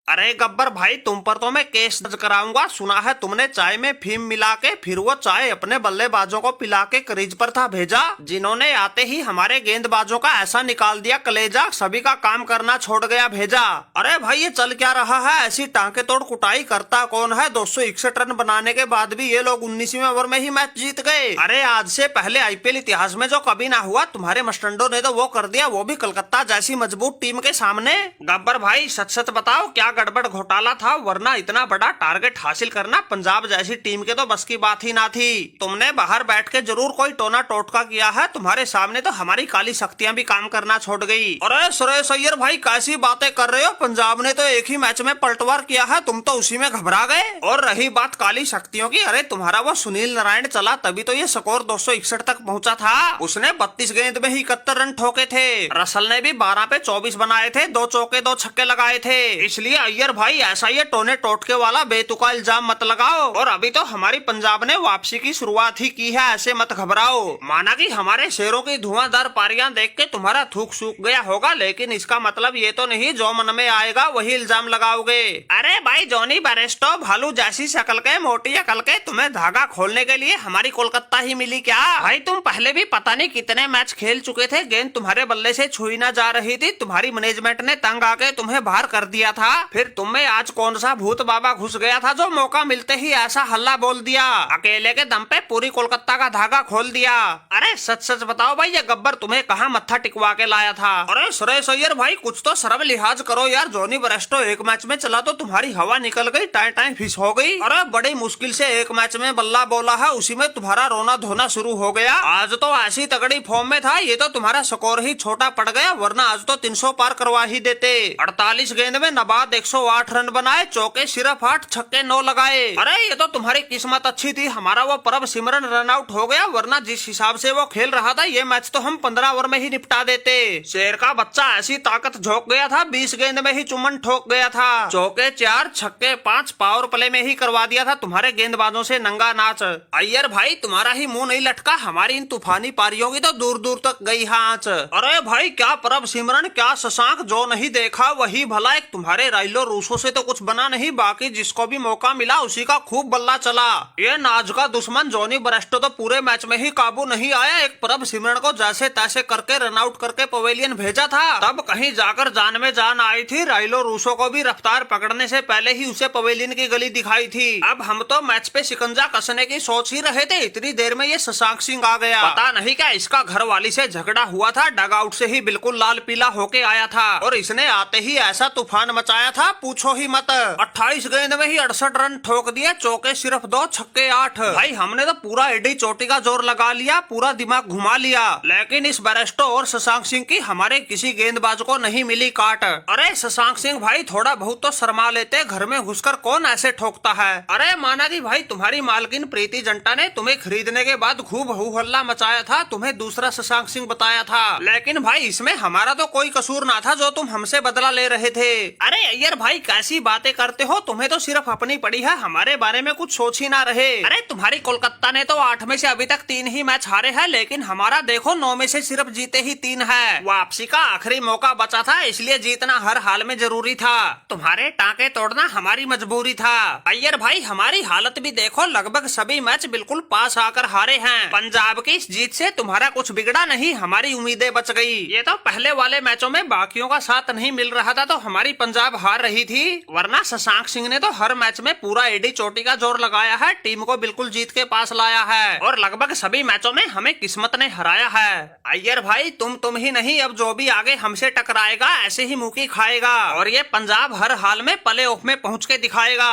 अरे गब्बर भाई, तुम पर तो मैं केस दर्ज कराऊंगा। सुना है तुमने चाय में फीम मिला के फिर वो चाय अपने बल्लेबाजों को पिला के क्रीज पर था भेजा, जिन्होंने आते ही हमारे गेंदबाजों का ऐसा निकाल दिया कलेजा, सभी का काम करना छोड़ गया भेजा। अरे भाई ये चल क्या रहा है? ऐसी टांके तोड़ कुटाई करता कौन है? 261 रन बनाने के बाद भी ये लोग 19वीं ओवर में ही मैच जीत गए। अरे आज से पहले आईपीएल इतिहास में जो कभी ना हुआ, तुम्हारे मस्टंडो ने तो वो कर दिया, वो भी कलकत्ता जैसी मजबूत टीम के सामने। गब्बर भाई सच सच बताओ, क्या गड़बड़ घोटाला था? वरना इतना बड़ा टारगेट हासिल करना पंजाब जैसी टीम के तो बस की बात ही ना थी। तुमने बाहर बैठ के जरूर कोई टोना टोटका किया है, तुम्हारे सामने तो हमारी काली शक्तियां भी काम करना छोड़ गई। अरे सुरेश अय्यर भाई कैसी बातें कर रहे हो? पंजाब ने तो एक ही मैच में पलटवार किया है, तुम तो उसी में घबरा गए। और रही बात काली शक्तियों की, अरे तुम्हारा वो सुनील नारायण चला तभी तो ये स्कोर 261 तक पहुंचा था। उसने 32 गेंद में ही 71 रन ठोके थे। रसल ने भी 12 पे 24 बनाए थे, 2 चौके 2 छक्के लगाए थे। इसलिए अय्यर भाई ऐसा ये टोने टोटके वाला बेतुका इल्जाम मत लगाओ। और अभी तो हमारी पंजाब ने वापसी की शुरुआत ही की है, ऐसे मत घबराओ। माना कि हमारे शेरों की धुआंधार पारियां देख के तुम्हारा थूक सूख गया होगा, लेकिन इसका मतलब ये तो नहीं जो मन में आएगा वही इल्जाम लगाओगे। अरे भाई जॉनी बेरेस्टो, भालू जैसी शक्ल के मोटी अकल के, तुम्हें धागा खोलने के लिए हमारी कोलकाता ही मिली क्या? भाई तुम पहले भी पता नहीं कितने मैच खेल चुके थे, गेंद तुम्हारे बल्ले से छुई ना जा रही थी, तुम्हारी मैनेजमेंट ने तंग आके तुम्हें बाहर कर दिया था। फिर तुम में आज कौन सा भूत बाबा घुस गया था जो मौका मिलते ही ऐसा हल्ला बोल दिया, अकेले के दम पे पूरी कोलकाता का धागा खोल दिया? अरे सच सच बताओ भाई, ये गब्बर तुम्हें कहाँ मत्था टिकवा के लाया था? अरे सुरेश अय्यर भाई कुछ तो शर्म लिहाज करो यार। जॉनी बेरेस्टो एक मैच में चला तो तुम्हारी हवा निकल गई, टाइम टाइम फिश हो गई। अरे बड़ी मुश्किल से एक मैच में बल्ला बोला है, उसी में तुम्हारा रोना धोना शुरू हो गया। आज तो ऐसी तगड़ी फॉर्म में था, ये तो तुम्हारा स्कोर ही छोटा पड़ गया, वरना आज तो 300 पार करवा ही देते। 48 गेंद में नबाद 108 रन बनाए, चौके सिर्फ 8, छक्के 9 लगाए। अरे ये तो तुम्हारी किस्मत अच्छी थी, हमारा वो परब सिमरन रन आउट हो गया, वरना जिस हिसाब से वो खेल रहा था ये मैच तो हम 15 ओवर में ही निपटा देते। शेर का बच्चा ऐसी ताकत झोंक गया था, 20 गेंद में ही चुमन ठोक गया था, चौके 4, छक्के 5, पावर प्ले में ही करवा दिया था तुम्हारे गेंदबाजों से नंगा नाच। अय्यर भाई तुम्हारा ही मुंह नहीं लटका, हमारी इन तूफानी पारियों की तो दूर दूर तक गई आंच। अरे भाई क्या परब सिमरन, क्या शशांक, जो नहीं देखा वही भला। एक तुम्हारे राइलो रूसो से तो कुछ बना नहीं, बाकी जिसको भी मौका मिला उसी का खूब बल्ला चला। ये नाज का दुश्मन जॉनी बेरेस्टो तो पूरे मैच में ही काबू नहीं आया, एक परब सिमरन को जैसे तैसे करके रन आउट करके पवेलियन भेजा था, तब कहीं जाकर जान में जान आई थी। राइलो रूसो को भी रफ्तार पकड़ने से पहले ही उसे पवेलियन की गली दिखाई थी। अब हम तो मैच पे शिकंजा कसने की सोच ही रहे थे, इतनी देर में ये शशांक सिंह आ गया। पता नहीं क्या इसका घर वाली से झगड़ा हुआ था, डग आउट से ही बिल्कुल लाल पीला होके आया था, और इसने आते ही ऐसा तूफान मचाया था पूछो ही मत। 28 गेंद में ही 68 रन ठोक दिए, चौके सिर्फ 2, छक्के 8। भाई हमने तो पूरा एडी चोटी का जोर लगा लिया, पूरा दिमाग घुमा लिया, लेकिन इस बेरेस्टो और शशांक सिंह की हमारे किसी गेंदबाज को नहीं मिली काट। अरे शशांक सिंह भाई थोड़ा बहुत तो शर्मा लेते, घर में घुसकर कौन ऐसे ठोकता है? अरे माना कि भाई तुम्हारी मालकिन प्रीति जंटा ने तुम्हें खरीदने के बाद खूब हू हल्ला मचाया था, तुम्हें दूसरा शशांक सिंह बताया था, लेकिन भाई इसमें हमारा तो कोई कसूर ना था जो तुम हमसे बदला ले रहे थे। अरे अय्यर भाई कैसी बातें करते हो, तुम्हें तो सिर्फ अपनी पड़ी है, हमारे बारे में कुछ सोच ही ना रहे। अरे तुम्हारी कोलकाता ने तो 8 में से अभी तक 3 ही मैच हारे हैं, लेकिन हमारा देखो 9 में से सिर्फ जीते ही 3 है। वापसी का आखिरी मौका बचा था, इसलिए जीतना हर हाल में जरूरी था, तुम्हारे टांके तोड़ना हमारी मजबूरी था। अय्यर भाई हमारी हालत भी देखो, लगभग सभी मैच बिल्कुल पास आकर हारे हैं। पंजाब की इस जीत से तुम्हारा कुछ बिगड़ा नहीं, हमारी उम्मीदें बच गई। ये तो पहले वाले मैचों में बाकियों का साथ नहीं मिल रहा था तो हमारी पंजाब हार रही थी, वरना शशांक सिंह ने तो हर मैच में पूरा एडी चोटी का जोर लगाया है, टीम को बिल्कुल जीत के पास लाया है, और लगभग सभी मैचों में हमें किस्मत ने हराया है। अय्यर भाई तुम ही नहीं, अब जो भी आगे हमसे टकराएगा ऐसे ही मुंह की खाएगा, और ये पंजाब हर हाल में प्ले ऑफ में पहुंच के दिखाएगा।